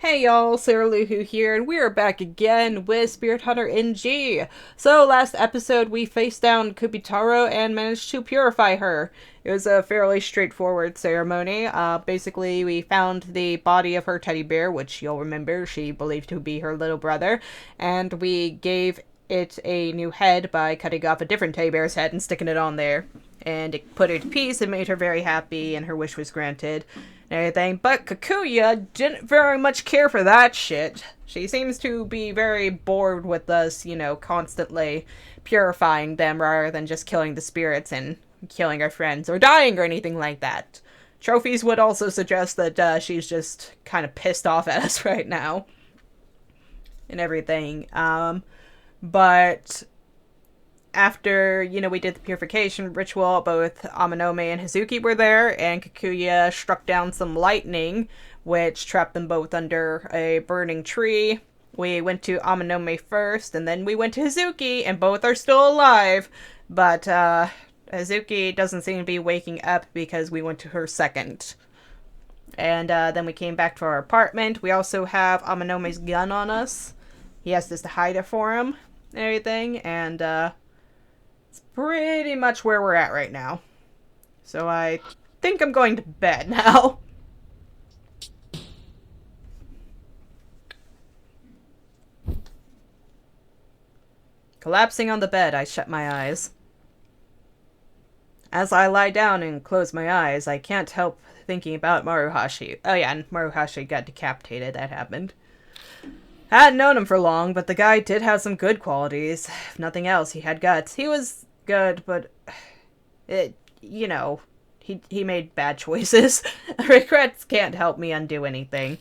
Hey y'all, Sarah Luhu here, and we are back again with Spirit Hunter NG. So, last episode we faced down Kubitaro and managed to purify her. It was a fairly straightforward ceremony. Basically, we found the body of her teddy bear, which you'll remember she believed to be her little brother, and we gave it a new head by cutting off a different teddy bear's head and sticking it on there. And it put her to peace and made her very happy, and her wish was granted and everything. But Kakuya didn't very much care for that shit. She seems to be very bored with us, constantly purifying them rather than just killing the spirits and killing our friends or dying or anything like that. Trophies would also suggest that she's just kind of pissed off at us right now and everything. But after, we did the purification ritual, both Amanome and Hazuki were there, and Kakuya struck down some lightning, which trapped them both under a burning tree. We went to Amanome first, and then we went to Hazuki, and both are still alive, but Hazuki doesn't seem to be waking up because we went to her second. And then we came back to our apartment. We also have Amanome's gun on us. He asked us to hide it for him and everything, and it's pretty much where we're at right now. So I think I'm going to bed now. Collapsing on the bed, I shut my eyes. As I lie down and close my eyes, I can't help thinking about Maruhashi. Oh yeah, and Maruhashi got decapitated. That happened. I hadn't known him for long, but the guy did have some good qualities. If nothing else, he had guts. He was good, but he made bad choices. Regrets can't help me undo anything.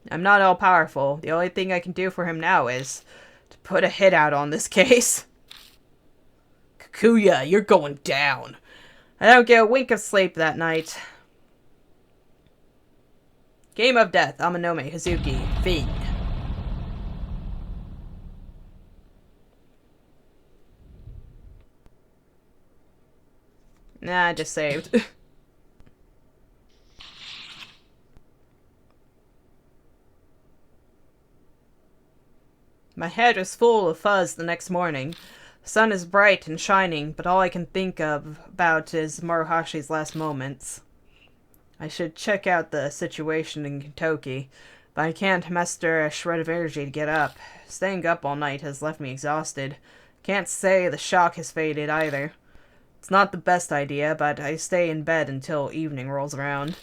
I'm not all powerful. The only thing I can do for him now is to put a hit out on this case. Kakuya, you're going down. I don't get a wink of sleep that night. Game of Death, Amanome, Hazuki, Fiend. Nah, I just saved. My head is full of fuzz the next morning. The sun is bright and shining, but all I can think about is Maruhashi's last moments. I should check out the situation in Kentucky, but I can't muster a shred of energy to get up. Staying up all night has left me exhausted. Can't say the shock has faded either. It's not the best idea, but I stay in bed until evening rolls around.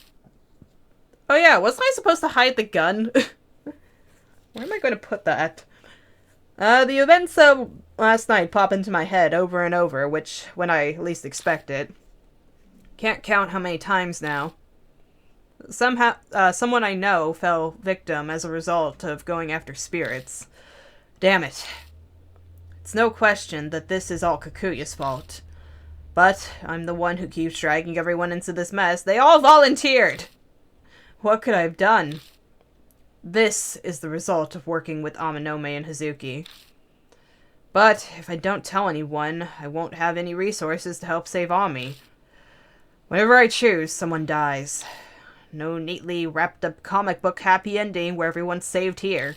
Oh yeah, wasn't I supposed to hide the gun? Where am I going to put that? The events of last night pop into my head over and over, which when I least expect it. Can't count how many times now. Someone I know fell victim as a result of going after spirits. Damn it. It's no question that this is all Kakuya's fault. But I'm the one who keeps dragging everyone into this mess. They all volunteered! What could I have done? This is the result of working with Amanome and Hazuki. But if I don't tell anyone, I won't have any resources to help save Ami. Whenever I choose, someone dies. No neatly wrapped up comic book happy ending where everyone's saved here.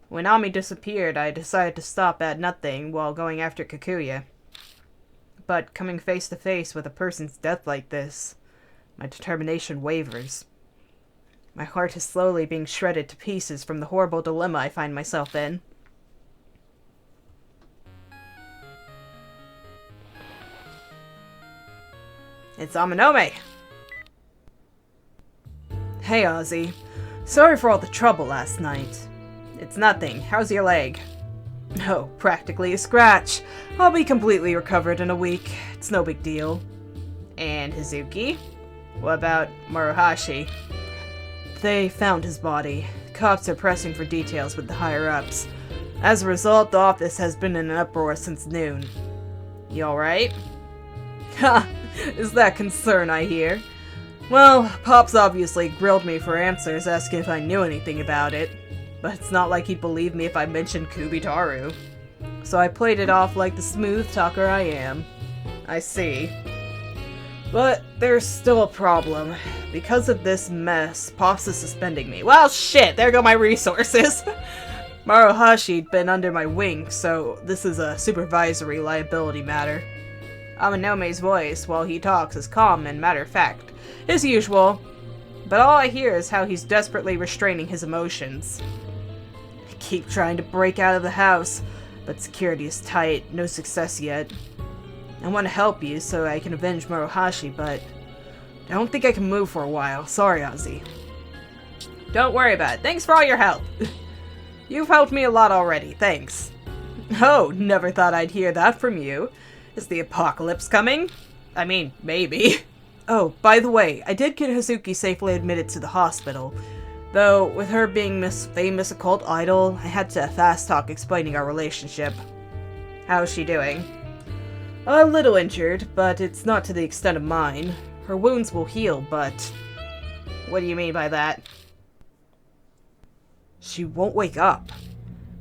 When Ami disappeared, I decided to stop at nothing while going after Kakuya. But coming face to face with a person's death like this, my determination wavers. My heart is slowly being shredded to pieces from the horrible dilemma I find myself in. It's Amanome! Hey, Ozzy. Sorry for all the trouble last night. It's nothing. How's your leg? No, practically a scratch. I'll be completely recovered in a week. It's no big deal. And Hazuki? What about Maruhashi? They found his body. The cops are pressing for details with the higher-ups. As a result, the office has been in an uproar since noon. You alright? Ha! Is that concern, I hear? Well, Pops obviously grilled me for answers, asking if I knew anything about it. But it's not like he'd believe me if I mentioned Kubitaru. So I played it off like the smooth talker I am. I see. But there's still a problem. Because of this mess, Pops is suspending me. Well, shit, there go my resources. Maruhashi'd been under my wing, so this is a supervisory liability matter. Aminome's voice, while he talks, is calm and matter-of-fact, as usual, but all I hear is how he's desperately restraining his emotions. I keep trying to break out of the house, but security is tight, no success yet. I want to help you so I can avenge Maruhashi, but I don't think I can move for a while. Sorry, Ozzy. Don't worry about it. Thanks for all your help. You've helped me a lot already. Thanks. Oh, never thought I'd hear that from you. Is the apocalypse coming? I mean, maybe. Oh, by the way, I did get Hazuki safely admitted to the hospital. Though, with her being Miss Famous Occult Idol, I had to fast talk explaining our relationship. How's she doing? A little injured, but it's not to the extent of mine. Her wounds will heal, but... What do you mean by that? She won't wake up.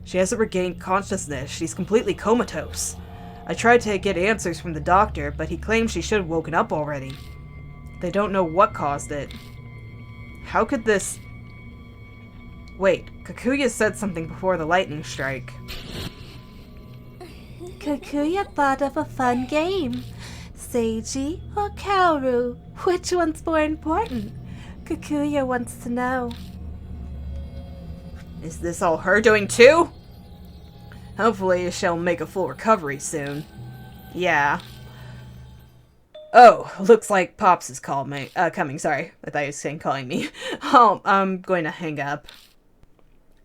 She hasn't regained consciousness. She's completely comatose. I tried to get answers from the doctor, but he claims she should have woken up already. They don't know what caused it. How could this... Wait, Kakuya said something before the lightning strike. Kakuya thought of a fun game. Seiji or Kaoru? Which one's more important? Kakuya wants to know. Is this all her doing too? Hopefully she'll make a full recovery soon. Yeah. Oh, looks like Pops is coming, sorry. I thought he was saying calling me. Oh, I'm going to hang up.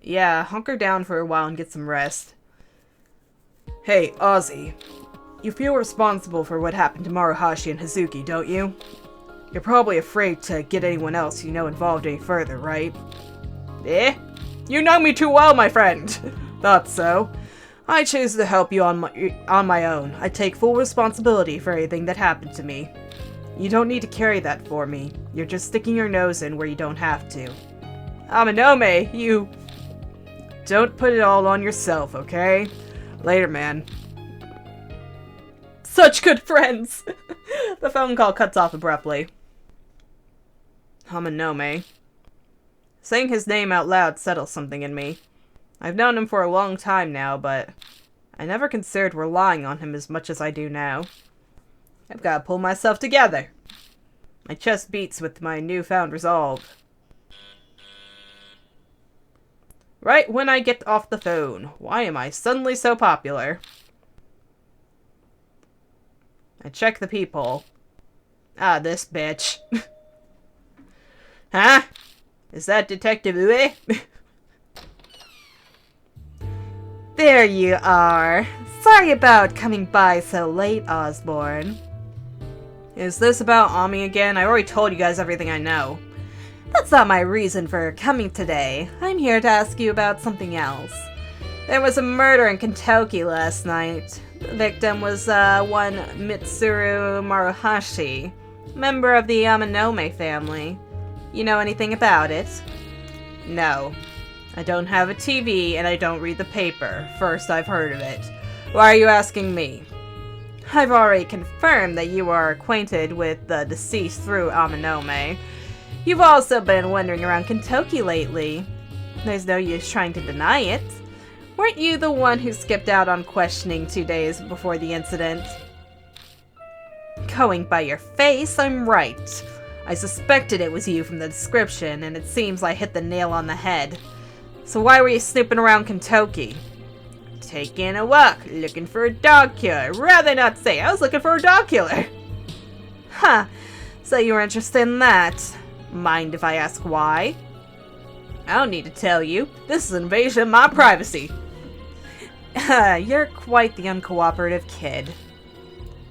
Yeah, hunker down for a while and get some rest. Hey, Ozzy. You feel responsible for what happened to Maruhashi and Hazuki, don't you? You're probably afraid to get anyone else you know involved any further, right? Eh? You know me too well, my friend! Thought so. I chose to help you on my own. I take full responsibility for anything that happened to me. You don't need to carry that for me. You're just sticking your nose in where you don't have to. Aminome, you... Don't put it all on yourself, okay? Later, man. Such good friends! The phone call cuts off abruptly. Aminome. Saying his name out loud settles something in me. I've known him for a long time now, but I never considered relying on him as much as I do now. I've got to pull myself together. My chest beats with my newfound resolve. Right when I get off the phone, why am I suddenly so popular? I check the peephole. Ah, this bitch. Huh? Is that Detective Ue? There you are. Sorry about coming by so late, Osbourne. Is this about Ami again? I already told you guys everything I know. That's not my reason for coming today. I'm here to ask you about something else. There was a murder in Kentucky last night. The victim was one Mitsuru Maruhashi, member of the Yamanome family. You know anything about it? No. I don't have a TV and I don't read the paper. First I've heard of it. Why are you asking me? I've already confirmed that you are acquainted with the deceased through Aminome. You've also been wandering around Kentucky lately. There's no use trying to deny it. Weren't you the one who skipped out on questioning 2 days before the incident? Going by your face, I'm right. I suspected it was you from the description, and it seems I hit the nail on the head. So why were you snooping around Kentucky? Taking a walk, looking for a dog killer. Rather not say I was looking for a dog killer. Huh, so you were interested in that. Mind if I ask why? I don't need to tell you. This is an invasion of my privacy. You're quite the uncooperative kid.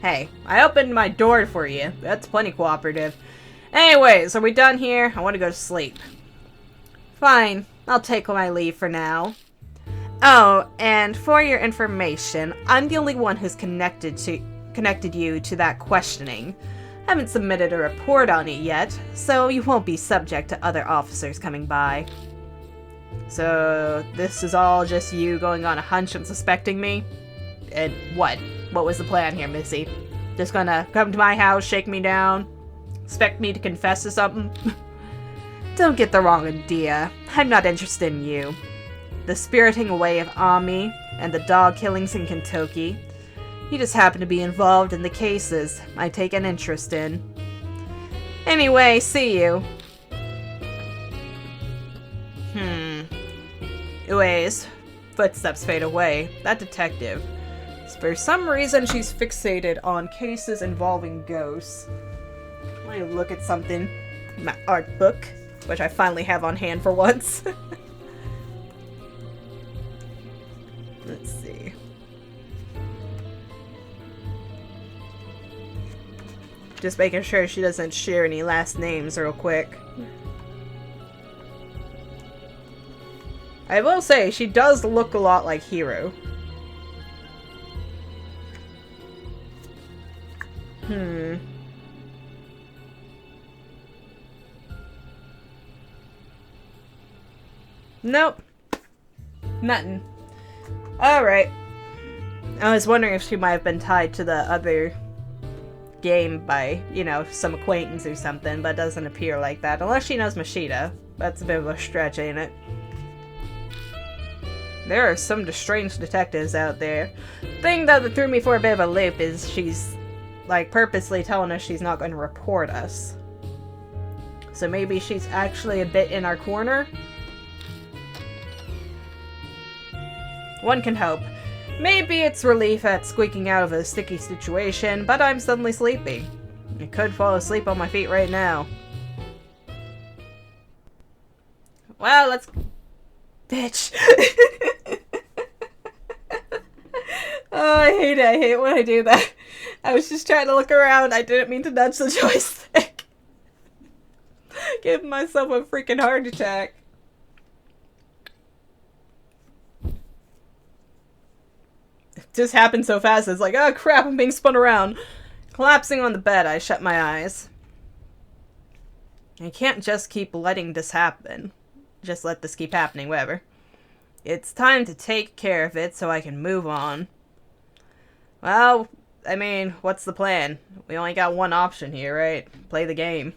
Hey, I opened my door for you. That's plenty cooperative. Anyways, are we done here? I want to go to sleep. Fine, I'll take my leave for now. Oh, and for your information, I'm the only one who's connected you to that questioning. I haven't submitted a report on it yet, so you won't be subject to other officers coming by. So, this is all just you going on a hunch and suspecting me? And what? What was the plan here, Missy? Just gonna come to my house, shake me down, expect me to confess to something? Don't get the wrong idea. I'm not interested in you. The spiriting away of Ami and the dog killings in Kentucky. You just happen to be involved in the cases I take an interest in. Anyway, see you. Anyways, footsteps fade away. That detective. For some reason, she's fixated on cases involving ghosts. Let me look at something. My art book, which I finally have on hand for once. Let's see. Just making sure she doesn't share any last names real quick. I will say, she does look a lot like Hiro. Nope. Nothing. Alright. I was wondering if she might have been tied to the other game by, you know, some acquaintance or something, but it doesn't appear like that. Unless she knows Mashita. That's a bit of a stretch, ain't it? There are some strange detectives out there. The thing that threw me for a bit of a loop is she's, like, purposely telling us she's not going to report us. So maybe she's actually a bit in our corner? One can hope. Maybe it's relief at squeaking out of a sticky situation, but I'm suddenly sleepy. I could fall asleep on my feet right now. Well, let's... Bitch. Oh, I hate it. I hate when I do that. I was just trying to look around. I didn't mean to nudge the joystick. Give myself a freaking heart attack. It just happened so fast. It's like, oh crap, I'm being spun around. Collapsing on the bed, I shut my eyes. I can't just keep letting this happen. Just let this keep happening, whatever. It's time to take care of it so I can move on. Well, I mean, what's the plan? We only got one option here, right? Play the game.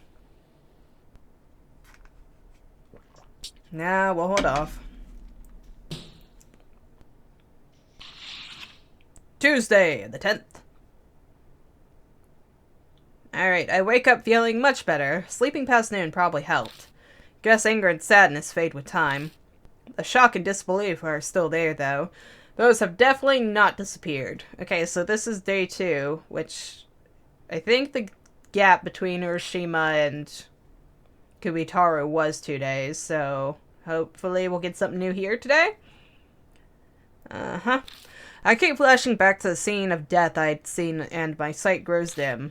Nah, we'll hold off. Tuesday, the 10th. Alright, I wake up feeling much better. Sleeping past noon probably helped. Guess anger and sadness fade with time. The shock and disbelief are still there, though. Those have definitely not disappeared. Okay, so this is day 2, which I think the gap between Urashima and Kubitaru was 2 days, so hopefully we'll get something new here today. Uh-huh. I keep flashing back to the scene of death I'd seen, and my sight grows dim.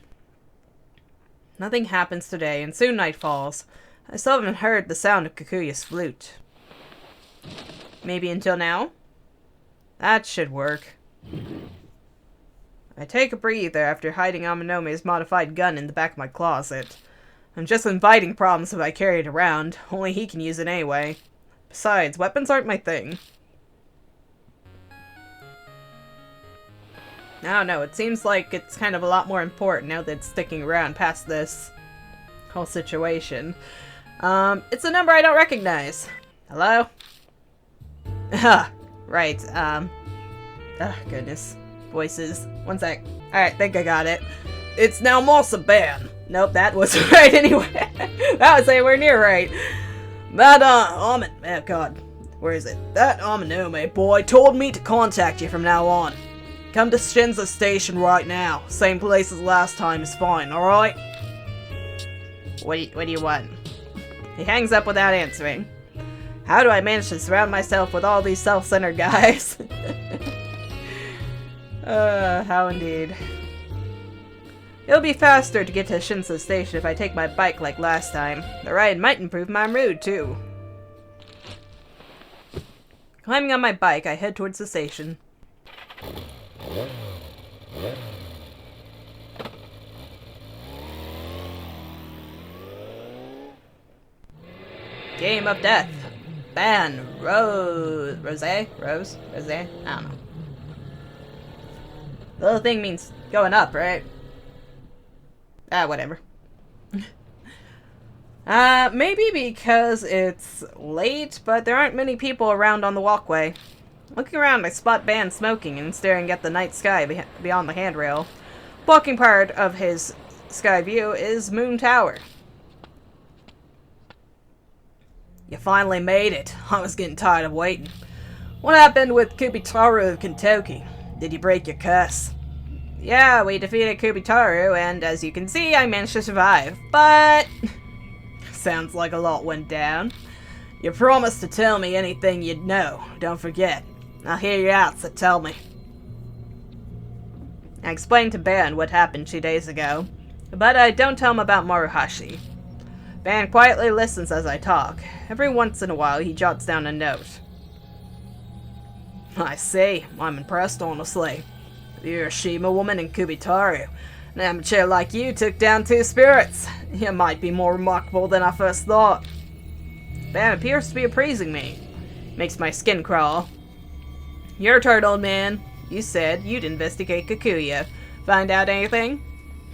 Nothing happens today, and soon night falls. I still haven't heard the sound of Kikuya's flute. Maybe until now? That should work. I take a breather after hiding Aminome's modified gun in the back of my closet. I'm just inviting problems if I carry it around. Only he can use it anyway. Besides, weapons aren't my thing. I don't know, it seems like it's kind of a lot more important now that it's sticking around past this whole situation. It's a number I don't recognize. Hello? Right, goodness. Voices. One sec. Alright, think I got it. It's now Mosaban. Nope, that wasn't right anyway. That was anywhere near right. That, oh god. Where is it? That Aminome boy told me to contact you from now on. Come to Shinza Station right now. Same place as last time is fine, alright? What do you want? He hangs up without answering. How do I manage to surround myself with all these self-centered guys? How indeed. It'll be faster to get to Shinza Station if I take my bike like last time. The ride might improve my mood, too. Climbing on my bike, I head towards the station. Game of Death. Ban. Rose? I don't know. The little thing means going up, right? Whatever. Maybe because it's late, but there aren't many people around on the walkway. Looking around, I spot Ben smoking and staring at the night sky beyond the handrail. Blocking part of his sky view is Moon Tower. You finally made it. I was getting tired of waiting. What happened with Kubitaru of Kentucky? Did you break your curse? Yeah, we defeated Kubitaru, and as you can see, I managed to survive. But... sounds like a lot went down. You promised to tell me anything you'd know. Don't forget. I'll hear you out, so tell me. I explained to Ban what happened 2 days ago, but I don't tell him about Maruhashi. Ban quietly listens as I talk. Every once in a while, he jots down a note. I see. I'm impressed, honestly. The Hiroshima woman and Kubitaru. An amateur like you took down 2 spirits. You might be more remarkable than I first thought. Ban appears to be appraising me. Makes my skin crawl. Your turn, old man. You said you'd investigate Kikuya. Find out anything?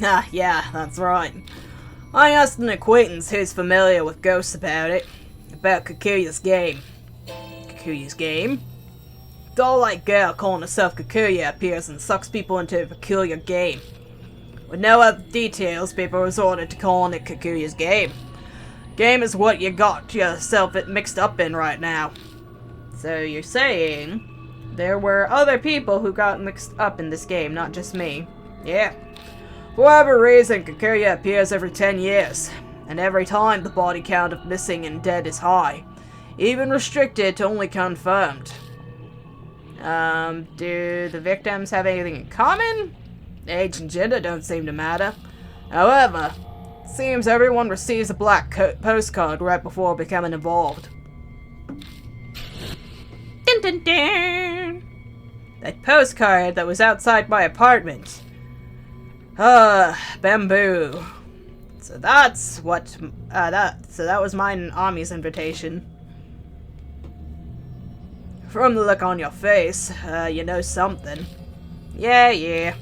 Ah, yeah, that's right. I asked an acquaintance who's familiar with ghosts about it. About Kikuya's game. Kikuya's game? Doll-like girl calling herself Kikuya appears and sucks people into a peculiar game. With no other details, people resorted to calling it Kikuya's game. Game is what you got yourself mixed up in right now. So you're saying there were other people who got mixed up in this game, not just me? Yeah. For whatever reason, Kikuya appears every 10 years, and every time the body count of missing and dead is high, even restricted to only confirmed. Do the victims have anything in common? Age and gender don't seem to matter. However, it seems everyone receives a black postcard right before becoming involved. Dun dun dun! That postcard that was outside my apartment. Bamboo. So that's what, so that was mine and Ami's invitation. From the look on your face, you know something. Yeah.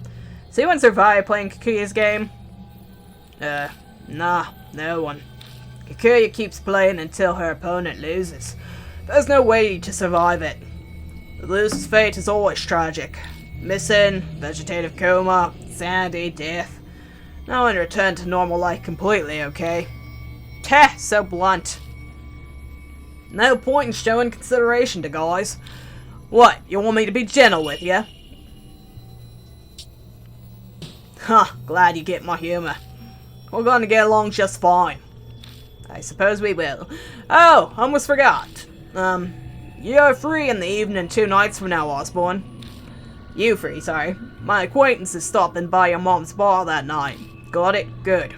Has anyone survived playing Kikuya's game? Nah, no one. Kikuya keeps playing until her opponent loses. There's no way to survive it. The loser's fate is always tragic. Missing, vegetative coma, insanity, death. No one returned to normal life completely, okay? Teh, so blunt. No point in showing consideration to guys. What, you want me to be gentle with you? Huh, glad you get my humor. We're gonna get along just fine. I suppose we will. Oh, almost forgot. You're free in the evening 2 nights from now, Osbourne. You free, sorry. My acquaintance is stopping by your mom's bar that night. Got it? Good.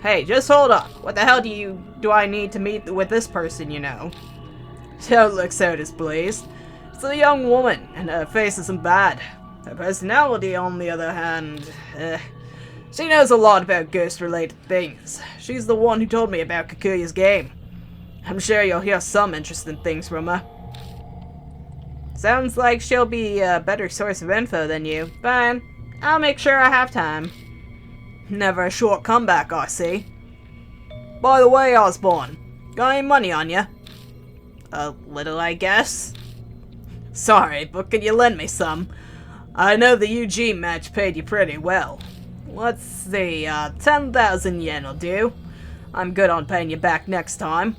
Hey, just hold up. What the hell do I need to meet with this person, you know? Don't look so displeased. It's a young woman, and her face isn't bad. Her personality, on the other hand, she knows a lot about ghost-related things. She's the one who told me about Kikuya's game. I'm sure you'll hear some interesting things from her. Sounds like she'll be a better source of info than you. Fine. I'll make sure I have time. Never a short comeback, I see. By the way, Osbourne, got any money on you? A little, I guess. Sorry, but could you lend me some? I know the UG match paid you pretty well. Let's see, 10,000 yen will do. I'm good on paying you back next time.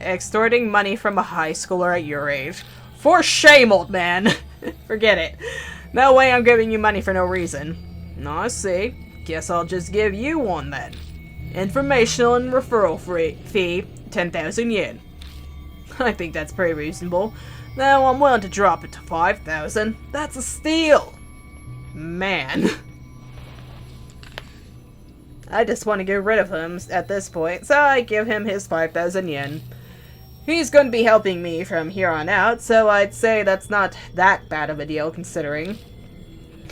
Extorting money from a high schooler at your age. For shame, old man! Forget it. No way I'm giving you money for no reason. I see. Guess I'll just give you one then. Informational and referral fee, 10,000 yen. I think that's pretty reasonable. Now I'm willing to drop it to 5,000. That's a steal! Man. I just want to get rid of him at this point, so I give him his 5,000 yen. He's going to be helping me from here on out, so I'd say that's not that bad of a deal considering.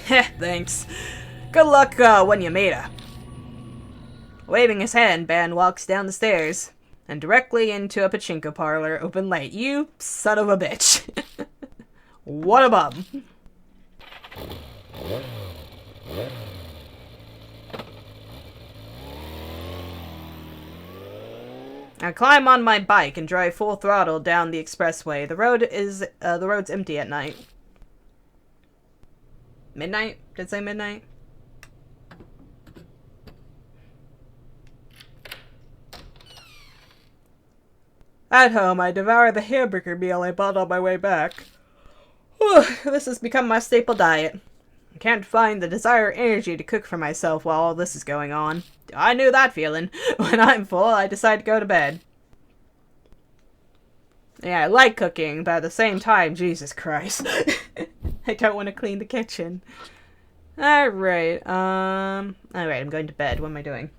Heh, thanks. Good luck when you meet her. Waving his hand, Ban walks down the stairs and directly into a pachinko parlor open late. You son of a bitch. What a bum. I climb on my bike and drive full throttle down the expressway. The road's empty at night. Midnight? Did it say midnight? At home, I devour the hamburger meal I bought on my way back. Whew, this has become my staple diet. I can't find the desired energy to cook for myself while all this is going on. I knew that feeling. When I'm full, I decide to go to bed. Yeah, I like cooking, but at the same time, Jesus Christ. I don't want to clean the kitchen. Alright, I'm going to bed. What am I doing?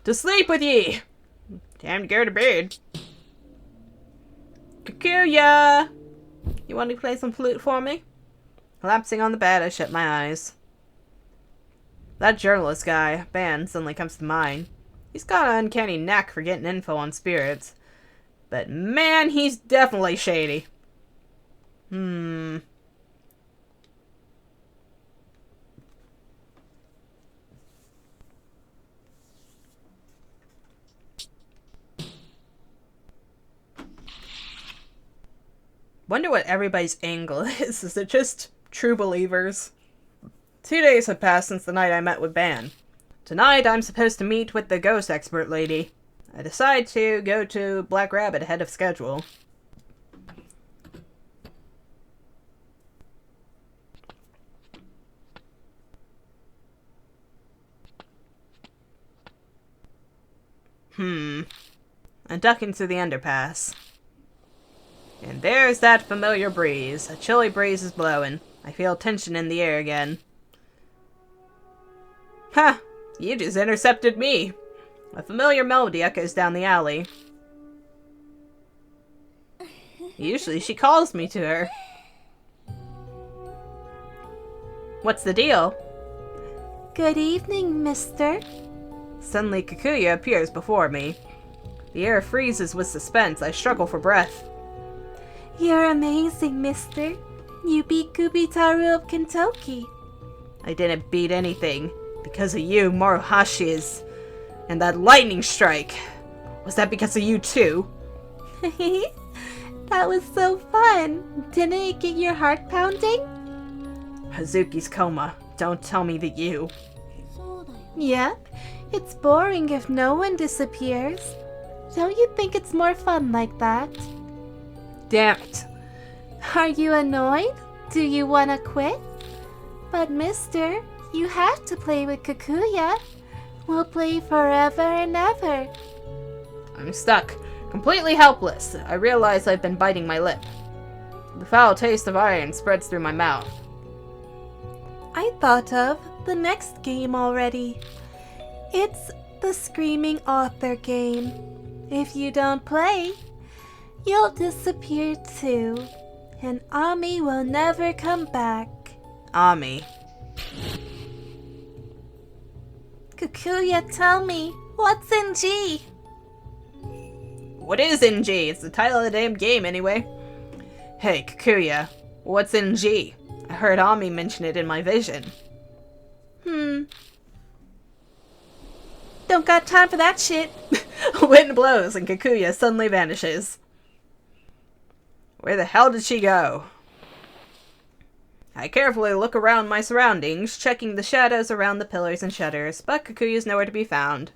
To sleep with ye! Time to go to bed. Kikuya! You want to play some flute for me? Collapsing on the bed, I shut my eyes. That journalist guy, Ben, suddenly comes to mind. He's got an uncanny knack for getting info on spirits. But man, he's definitely shady. Wonder what everybody's angle is. Is it just true believers? 2 days have passed since the night I met with Ban. Tonight I'm supposed to meet with the ghost expert lady. I decide to go to Black Rabbit ahead of schedule. I duck into the underpass. And there's that familiar breeze. A chilly breeze is blowing. I feel tension in the air again. Ha! You just intercepted me! A familiar melody echoes down the alley. Usually she calls me to her. What's the deal? Good evening, mister. Suddenly Kikuya appears before me. The air freezes with suspense. I struggle for breath. You're amazing, mister. You beat Kubitaru of Kentucky. I didn't beat anything. Because of you, Maruhashi's. And that lightning strike. Was that because of you too? That was so fun. Didn't it get your heart pounding? Hazuki's coma. Don't tell me that you. Yep. It's boring if no one disappears. Don't you think it's more fun like that? Damn it. Are you annoyed? Do you want to quit? But mister, you have to play with Kikuya. We'll play forever and ever. I'm stuck. Completely helpless. I realize I've been biting my lip. The foul taste of iron spreads through my mouth. I thought of the next game already. It's the Screaming Author game. If you don't play, you'll disappear too. And Ami will never come back. Ami. Kikuya, tell me, what's in G? What is in G? It's the title of the damn game anyway. Hey, Kikuya, what's in G? I heard Ami mention it in my vision. Don't got time for that shit. Wind blows and Kikuya suddenly vanishes. Where the hell did she go? I carefully look around my surroundings, checking the shadows around the pillars and shutters, but Kikuya's nowhere to be found.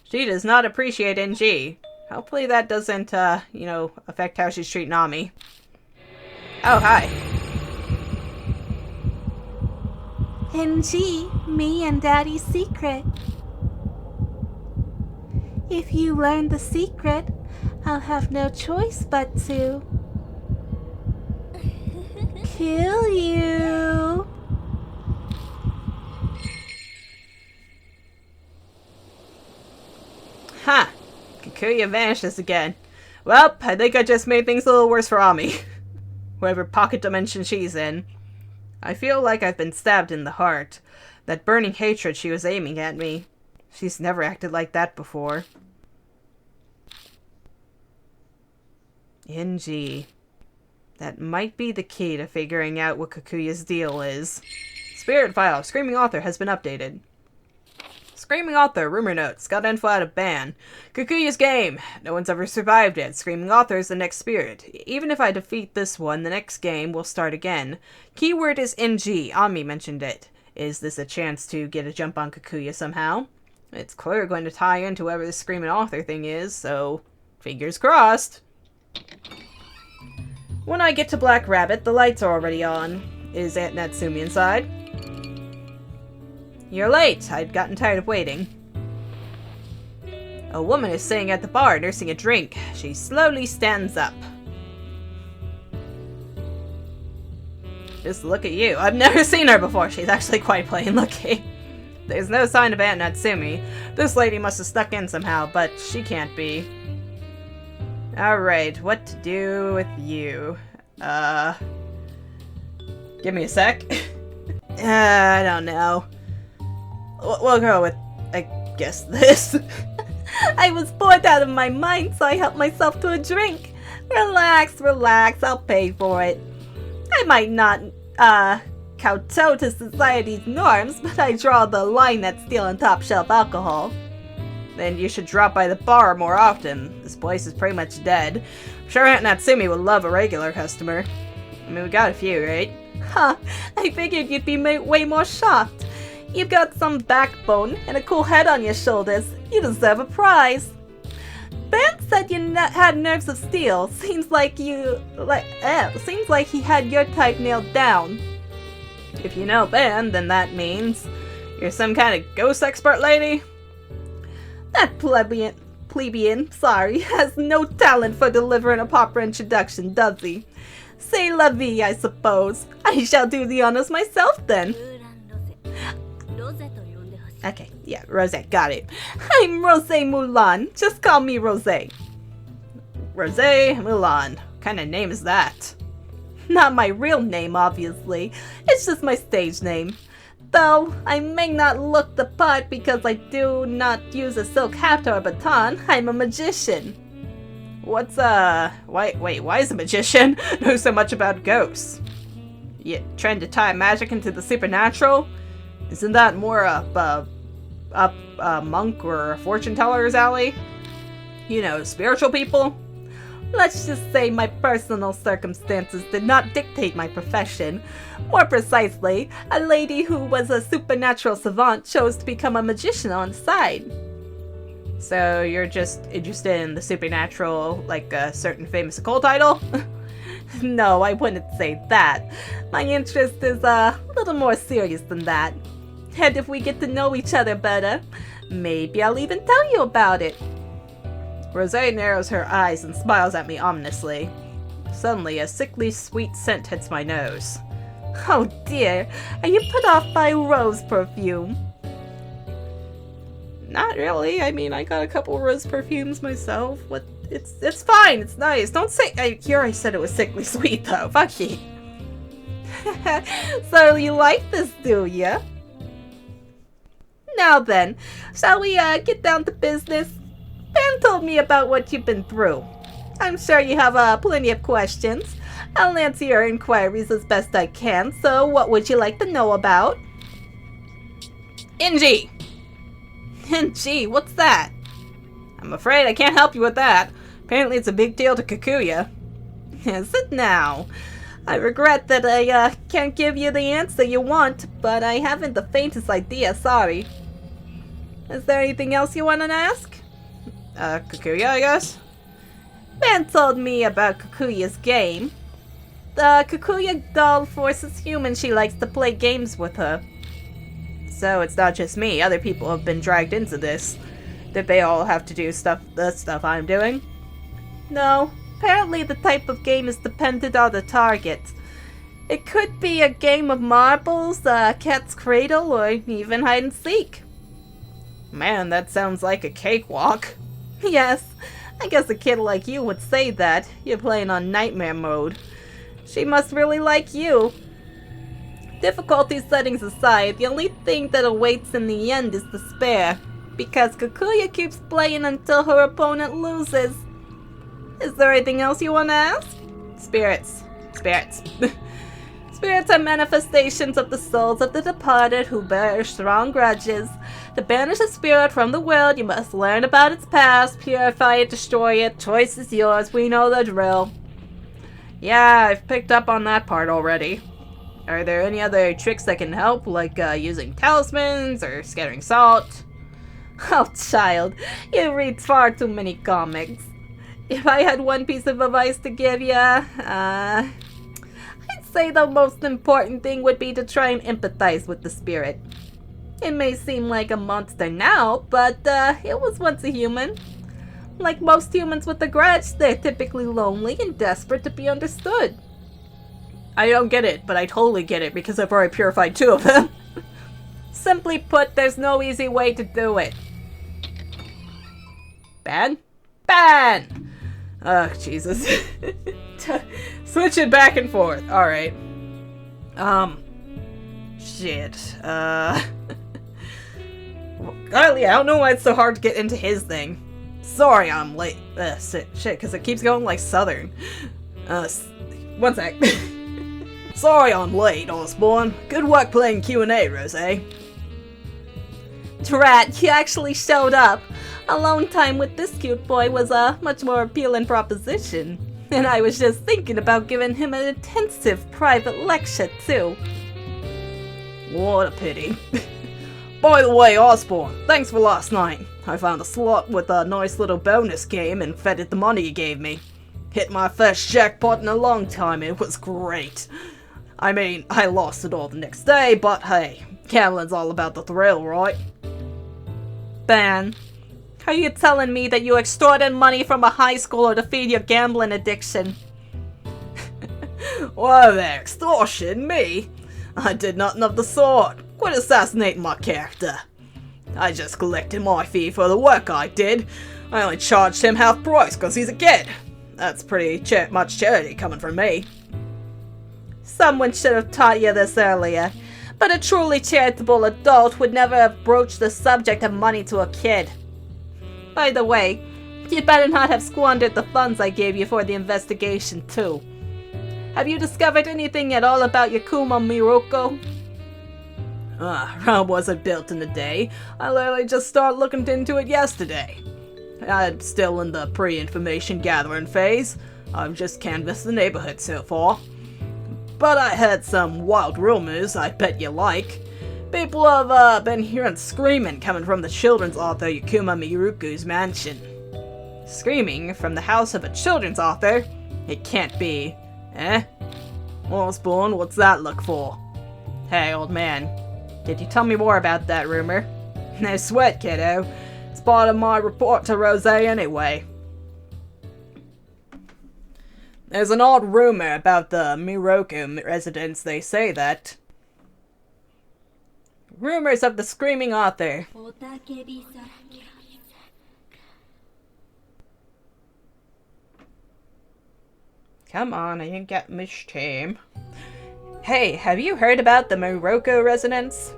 She does not appreciate NG. Hopefully that doesn't, affect how she's treating Ami. Oh, hi. NG, me and Daddy's secret. If you learn the secret, I'll have no choice but to kill you. Ha! Kikuya vanishes again. Well, I think I just made things a little worse for Ami. Whatever pocket dimension she's in. I feel like I've been stabbed in the heart. That burning hatred she was aiming at me. She's never acted like that before. NG. That might be the key to figuring out what Kikuya's deal is. Spirit file. Screaming Author has been updated. Screaming Author, rumor notes, got info out of ban. Kikuya's game. No one's ever survived it. Screaming Author is the next spirit. Even if I defeat this one, the next game will start again. Keyword is NG. Ami mentioned it. Is this a chance to get a jump on Kikuya somehow? It's clearly going to tie into whoever the Screaming Author thing is, so fingers crossed. When I get to Black Rabbit, the lights are already on. Is Aunt Natsumi inside? You're late. I'd gotten tired of waiting. A woman is sitting at the bar, nursing a drink. She slowly stands up. Just look at you. I've never seen her before. She's actually quite plain looking. There's no sign of Aunt Natsumi. This lady must have stuck in somehow, but she can't be. Alright, what to do with you? Give me a sec. I don't know. We'll go with, I guess, this. I was bored out of my mind, so I helped myself to a drink. Relax, relax, I'll pay for it. I might not, kowtow to society's norms, but I draw the line at stealing top-shelf alcohol. Then you should drop by the bar more often. This place is pretty much dead. I'm sure Aunt Natsumi would love a regular customer. I mean, we got a few, right? Huh, I figured you'd be way more shocked. You've got some backbone and a cool head on your shoulders. You deserve a prize. Ben said you had nerves of steel. Seems like he had your type nailed down. If you know Ben, then that means you're some kind of ghost expert lady? That plebeian, has no talent for delivering a proper introduction, does he? C'est la vie, I suppose. I shall do the honors myself, then. Okay, yeah, Rosette, got it. I'm Rosé Mulan. Just call me Rosé. Rosé Mulan. What kind of name is that? Not my real name, obviously. It's just my stage name. Though I may not look the part because I do not use a silk hat or a baton, I'm a magician. What's, why is a magician know so much about ghosts? You trying to tie magic into the supernatural? Isn't that more up a monk or a fortune teller's alley? You know, spiritual people? Let's just say my personal circumstances did not dictate my profession. More precisely, a lady who was a supernatural savant chose to become a magician on the side. So you're just interested in the supernatural, like a certain famous occult idol? No, I wouldn't say that. My interest is a little more serious than that. And if we get to know each other better, maybe I'll even tell you about it. Rosé narrows her eyes and smiles at me ominously. Suddenly, a sickly sweet scent hits my nose. Oh dear, are you put off by rose perfume? Not really. I mean, I got a couple rose perfumes myself. What? It's fine. It's nice. Don't say. I said it was sickly sweet though. Fuck you. So you like this, do ya? Now then, shall we get down to business? Ben told me about what you've been through. I'm sure you have plenty of questions. I'll answer your inquiries as best I can, so what would you like to know about? NG! NG, what's that? I'm afraid I can't help you with that. Apparently it's a big deal to Kikuya. Is it now? I regret that I can't give you the answer you want, but I haven't the faintest idea, sorry. Is there anything else you want to ask? Kikuya, I guess? Ben told me about Kikuya's game. The Kikuya doll forces humans she likes to play games with her. So it's not just me, other people have been dragged into this. Did they all have to do the stuff I'm doing? No, apparently the type of game is dependent on the target. It could be a game of marbles, a cat's cradle, or even hide and seek. Man, that sounds like a cakewalk. Yes, I guess a kid like you would say that. You're playing on nightmare mode. She must really like you. Difficulty settings aside, the only thing that awaits in the end is despair, because Kikuya keeps playing until her opponent loses. Is there anything else you want to ask? Spirits. Spirits are manifestations of the souls of the departed who bear strong grudges. To banish a spirit from the world, you must learn about its past, purify it, destroy it. Choice is yours. We know the drill. Yeah, I've picked up on that part already. Are there any other tricks that can help, like using talismans or scattering salt? Oh, child, you read far too many comics. If I had one piece of advice to give you, I'd say the most important thing would be to try and empathize with the spirit. It may seem like a monster now, but it was once a human. Like most humans with a grudge, they're typically lonely and desperate to be understood. I don't get it, but I totally get it because I've already purified 2 of them. Simply put, there's no easy way to do it. Ban? Ban! Oh, Jesus. Switch it back and forth. Alright. Shit. Yeah, I don't know why it's so hard to get into his thing. Sorry I'm late. Shit, because it keeps going like southern. One sec. Sorry I'm late, Osbourne. Good work playing Q&A, Rose. Drat, you actually showed up. Alone time with this cute boy was a much more appealing proposition. And I was just thinking about giving him an intensive private lecture, too. What a pity. By the way, Osbourne, thanks for last night. I found a slot with a nice little bonus game and fed it the money you gave me. Hit my first jackpot in a long time. It was great. I mean, I lost it all the next day, but hey, gambling's all about the thrill, right? Ben, are you telling me that you extorted money from a high schooler to feed your gambling addiction? Whoa there, extortion? Me? I did nothing of the sort. Quit assassinating my character. I just collected my fee for the work I did. I only charged him half price because he's a kid. That's pretty much charity coming from me. Someone should have taught you this earlier, but a truly charitable adult would never have broached the subject of money to a kid. By the way, you better not have squandered the funds I gave you for the investigation, too. Have you discovered anything at all about Yakuma Miroko? Rome wasn't built in a day. I literally just started looking into it yesterday. I'm still in the pre-information gathering phase. I've just canvassed the neighborhood so far. But I heard some wild rumors I bet you like. People have been hearing screaming coming from the children's author Yakuma Miruku's mansion. Screaming from the house of a children's author? It can't be. Eh? Osbourne, what's that look for? Hey, old man. Did you tell me more about that rumor? No sweat, kiddo. It's part of my report to Rose anyway. There's an odd rumor about the Miroku residence. They say that. Rumors of the screaming author. Come on, I didn't get much time. Hey, have you heard about the Miroku residence?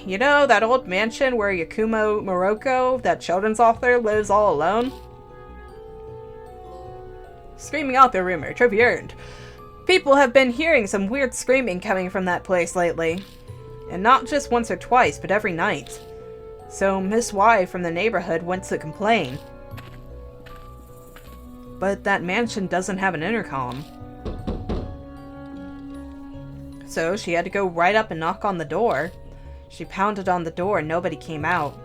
You know that old mansion where Yakumo Miroku, that children's author, lives all alone? Screaming author rumor, trophy earned. People have been hearing some weird screaming coming from that place lately. And not just once or twice, but every night. So Miss Y from the neighborhood went to complain. But that mansion doesn't have an intercom. So she had to go right up and knock on the door. She pounded on the door and nobody came out.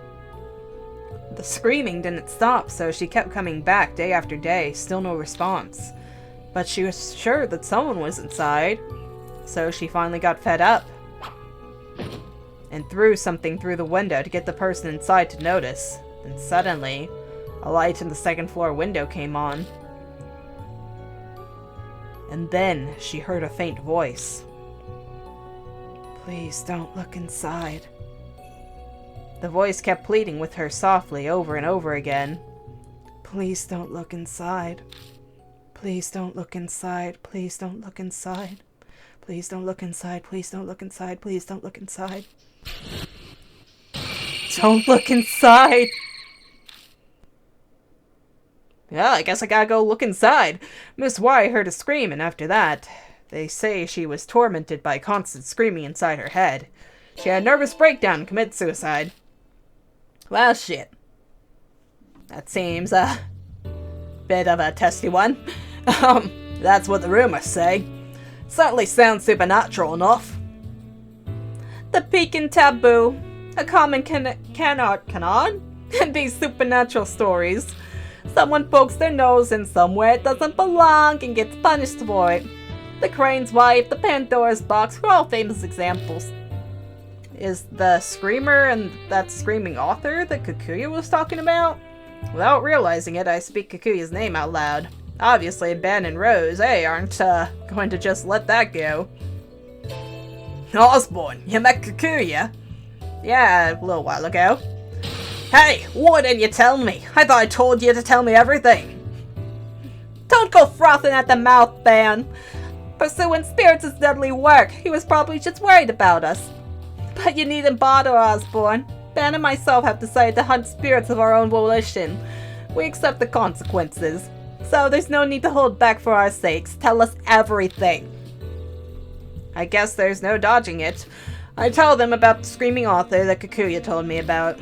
The screaming didn't stop, so she kept coming back day after day, still no response. But she was sure that someone was inside, so she finally got fed up and threw something through the window to get the person inside to notice. And suddenly, a light in the second floor window came on. And then she heard a faint voice. Please don't look inside. The voice kept pleading with her softly over and over again. Please don't look inside. Please don't look inside. Please don't look inside. Please don't look inside. Please don't look inside. Please don't look inside. Don't look inside! Yeah, I guess I gotta go look inside. Miss Y heard a scream, and after that, they say she was tormented by constant screaming inside her head. She had a nervous breakdown and committed suicide. Well, shit. That seems a bit of a testy one. That's what the rumors say. Certainly sounds supernatural enough. The Pekin taboo. A common canon in these supernatural stories. Someone pokes their nose in somewhere it doesn't belong and gets punished for it. The Crane's Wife, the Pandora's Box were all famous examples. Is the screamer and that screaming author that Kikuya was talking about? Without realizing it, I speak Kikuya's name out loud. Obviously, Ben and Rose, aren't going to just let that go. Osbourne, you met Kikuya? Yeah, a little while ago. Hey, why didn't you tell me? I thought I told you to tell me everything. Don't go frothing at the mouth, Ben. Pursuing spirits is deadly work. He was probably just worried about us. But you needn't bother, Osbourne. Ben and myself have decided to hunt spirits of our own volition. We accept the consequences. So there's no need to hold back for our sakes. Tell us everything. I guess there's no dodging it. I tell them about the screaming author that Kikuya told me about.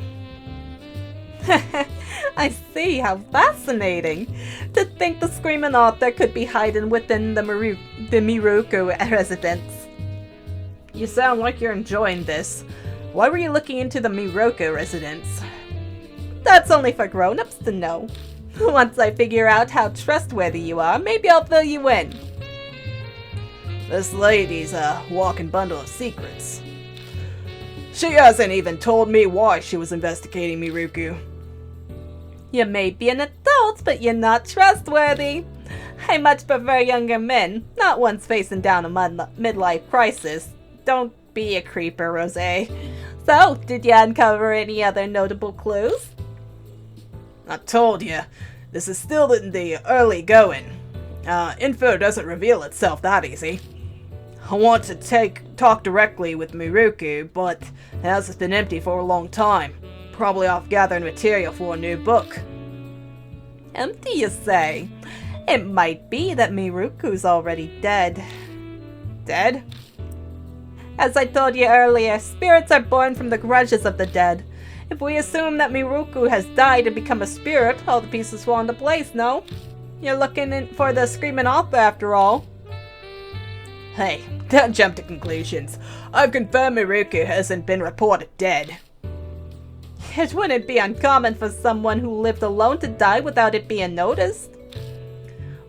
I see, how fascinating. To think the screaming author could be hiding within the Miruku residence. You sound like you're enjoying this. Why were you looking into the Miruku residence? That's only for grown-ups to know. Once I figure out how trustworthy you are, maybe I'll fill you in. This lady's a walking bundle of secrets. She hasn't even told me why she was investigating Miruku. You may be an adult, but you're not trustworthy. I much prefer younger men, not ones facing down a midlife crisis. Don't be a creeper, Rosé. So, did you uncover any other notable clues? I told you, this is still in the early going. Info doesn't reveal itself that easy. I want to talk directly with Miruku, but the house has been empty for a long time. Probably off gathering material for a new book. Empty, you say? It might be that Miruku's already dead. Dead? As I told you earlier, spirits are born from the grudges of the dead. If we assume that Miruku has died and become a spirit, all the pieces fall into place, no? You're looking for the screaming author after all. Hey, don't jump to conclusions. I've confirmed Miruku hasn't been reported dead. It wouldn't be uncommon for someone who lived alone to die without it being noticed.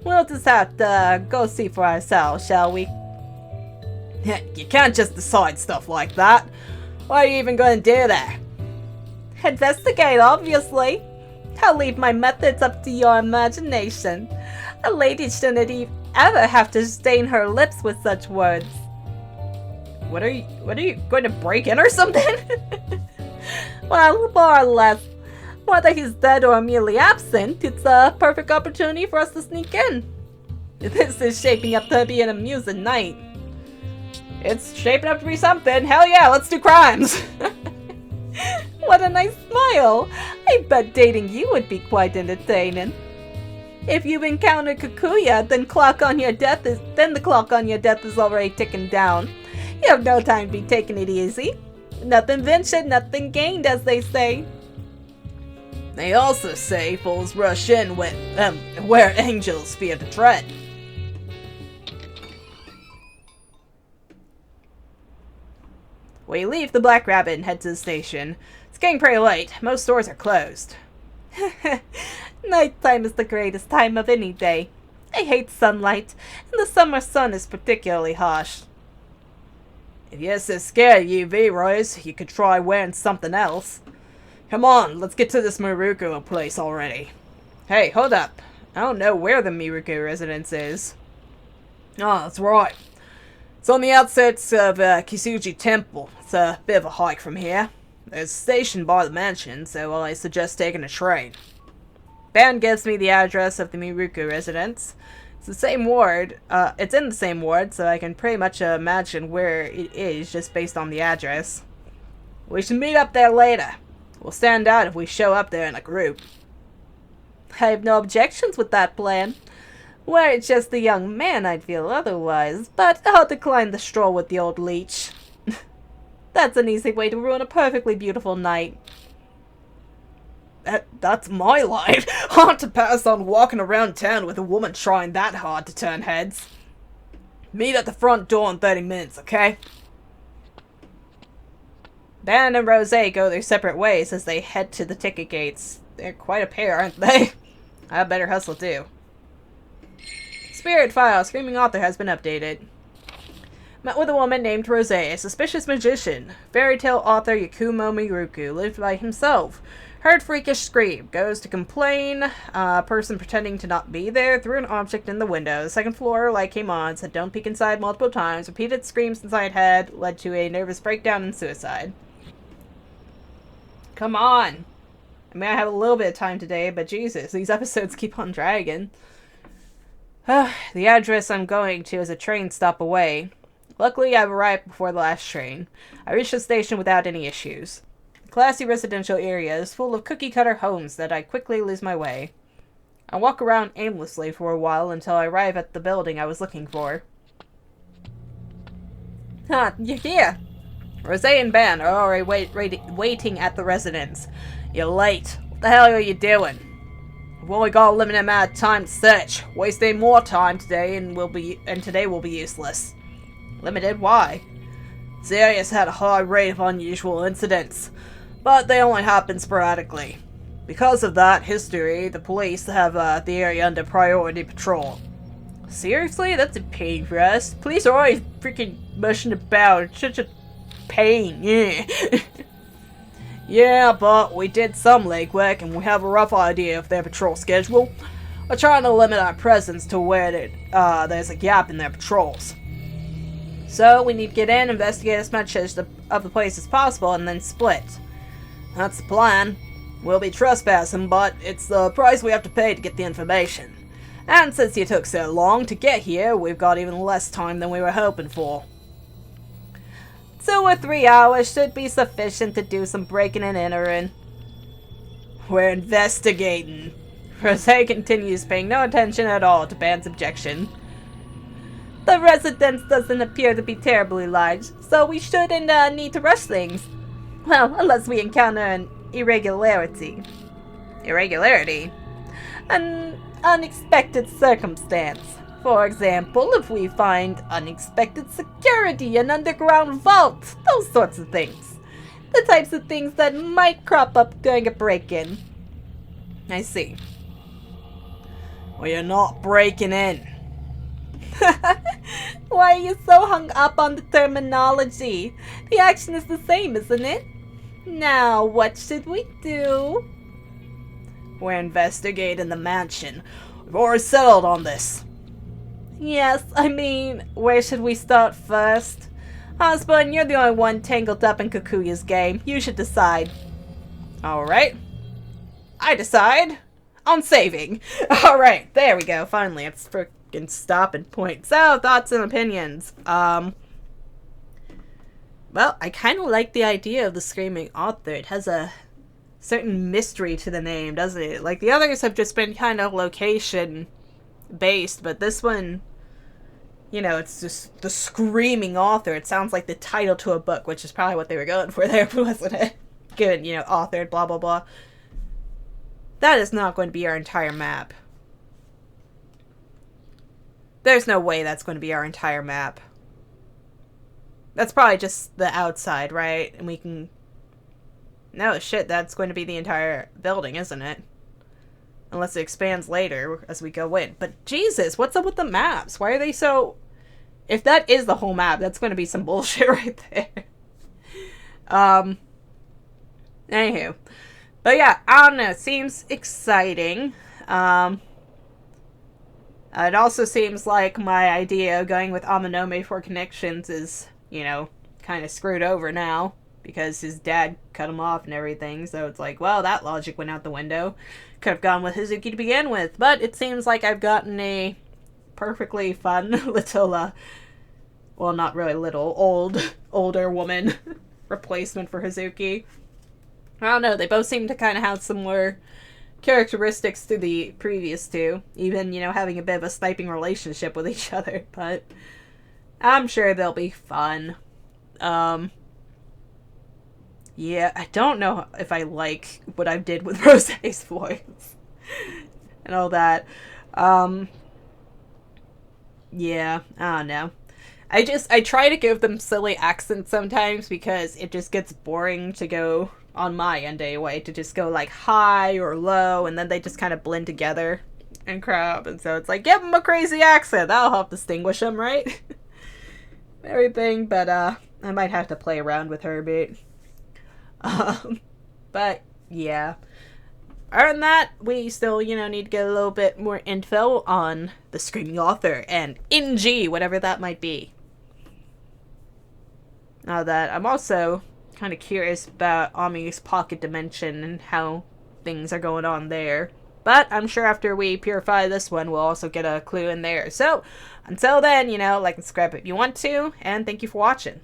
We'll just have to go see for ourselves, shall we? You can't just decide stuff like that. Why are you even going to do that? Investigate, obviously. I'll leave my methods up to your imagination. A lady shouldn't ever have to stain her lips with such words. What are you going to break in or something? Well, more or less. Whether he's dead or merely absent, it's a perfect opportunity for us to sneak in. This is shaping up to be an amusing night. It's shaping up to be something. Hell yeah, let's do crimes. What a nice smile. I bet dating you would be quite entertaining. If you've encountered Kikuya, then the clock on your death is already ticking down. You have no time to be taking it easy. Nothing ventured, nothing gained, as they say. They also say fools rush in where angels fear to tread. We leave the Black Rabbit and head to the station. It's getting pretty late. Most stores are closed. Nighttime is the greatest time of any day. I hate sunlight, and the summer sun is particularly harsh. If you're so scared of UV rays, you could try wearing something else. Come on, let's get to this Miruku place already. Hey, hold up. I don't know where the Miruku residence is. Oh, that's right. It's on the outskirts of Kisuji Temple. It's a bit of a hike from here. There's a station by the mansion, so I suggest taking a train. Ben gives me the address of the Miruku residence. It's the same ward. It's in the same ward, so I can pretty much imagine where it is just based on the address. We should meet up there later. We'll stand out if we show up there in a group. I have no objections with that plan. Were it just the young man, I'd feel otherwise, but I'll decline the stroll with the old leech. That's an easy way to ruin a perfectly beautiful night. That's my line. Hard to pass on walking around town with a woman trying that hard to turn heads. Meet at the front door in 30 minutes, okay? Ben and Rose go their separate ways as they head to the ticket gates. They're quite a pair, aren't they? I better hustle too. Spirit file. Screaming author has been updated. Met with a woman named Rose, a suspicious magician. Fairy tale author Yakumo Miruku lived by himself. Heard freakish scream. Goes to complain. Person pretending to not be there threw an object in the window. The second floor light came on. Said don't peek inside multiple times. Repeated screams inside head. Led to a nervous breakdown and suicide. Come on. I mean, I have a little bit of time today, but Jesus, these episodes keep on dragging. The address I'm going to is a train stop away. Luckily, I've arrived before the last train. I reached the station without any issues. The classy residential area is full of cookie-cutter homes that I quickly lose my way. I walk around aimlessly for a while until I arrive at the building I was looking for. Huh, you're here! Rose and Ben are already waiting at the residence. You're late. What the hell are you doing? We've only got a limited amount of time to search. Wasting more time today and today will be useless. Limited? Why? This area's had a high rate of unusual incidents, but they only happen sporadically. Because of that history, the police have the area under priority patrol. Seriously? That's a pain for us. Police are always freaking mushing about. It's such a pain, yeah. Yeah, but we did some legwork and we have a rough idea of their patrol schedule. We're trying to limit our presence to where there's a gap in their patrols. So we need to get in, investigate as much of the place as possible, and then split. That's the plan. We'll be trespassing, but it's the price we have to pay to get the information. And since you took so long to get here, we've got even less time than we were hoping for. 2 or 3 hours should be sufficient to do some breaking and entering. We're investigating. Rose continues paying no attention at all to Ben's objection. The residence doesn't appear to be terribly large, so we shouldn't need to rush things. Well, unless we encounter an irregularity. Irregularity? An unexpected circumstance. For example, if we find unexpected security, an underground vault, those sorts of things. The types of things that might crop up during a break-in. I see. Well, you're not breaking in. Why are you so hung up on the terminology? The action is the same, isn't it? Now, what should we do? We're investigating the mansion. We've already settled on this. Yes, I mean, where should we start first? Osbourne, you're the only one tangled up in Kikuya's game. You should decide. Alright. I decide. On saving. Alright, there we go. Finally, it's freaking stopping point. So, thoughts and opinions. Well, I kind of like the idea of the Screaming Author. It has a certain mystery to the name, doesn't it? Like, the others have just been kind of location based, but this one, you know, it's just the Screaming Author. It sounds like the title to a book, which is probably what they were going for there, wasn't it? Good, you know, authored, blah, blah, blah. That is not going to be our entire map. There's no way that's going to be our entire map. That's probably just the outside, right? And we can... No, shit, that's going to be the entire building, isn't it? Unless it expands later as we go in. But Jesus, what's up with the maps? Why are they so... If that is the whole map, that's going to be some bullshit right there. Anywho. But yeah, I don't know. It seems exciting. It also seems like my idea of going with Amanome for connections is, you know, kind of screwed over now. Because his dad cut him off and everything. So it's like, well, that logic went out the window. Could have gone with Hazuki to begin with. But it seems like I've gotten a perfectly fun little, well, not really little, older woman replacement for Hazuki. I don't know. They both seem to kind of have similar characteristics to the previous two. Even, you know, having a bit of a sniping relationship with each other. But I'm sure they'll be fun. Yeah, I don't know if I like what I did with Rose's voice and all that. Um, yeah, I don't know. I try to give them silly accents sometimes because it just gets boring to go on my end anyway, to just go like high or low, and then they just kind of blend together and crap. And so it's like, give them a crazy accent. That'll help distinguish them, right? Everything, but I might have to play around with her a bit. Um, but yeah. Other than that, we still, need to get a little bit more info on the screaming author and NG, whatever that might be. Now that I'm also kind of curious about Ami's pocket dimension and how things are going on there. But I'm sure after we purify this one, we'll also get a clue in there. So, until then, like and subscribe if you want to, and thank you for watching.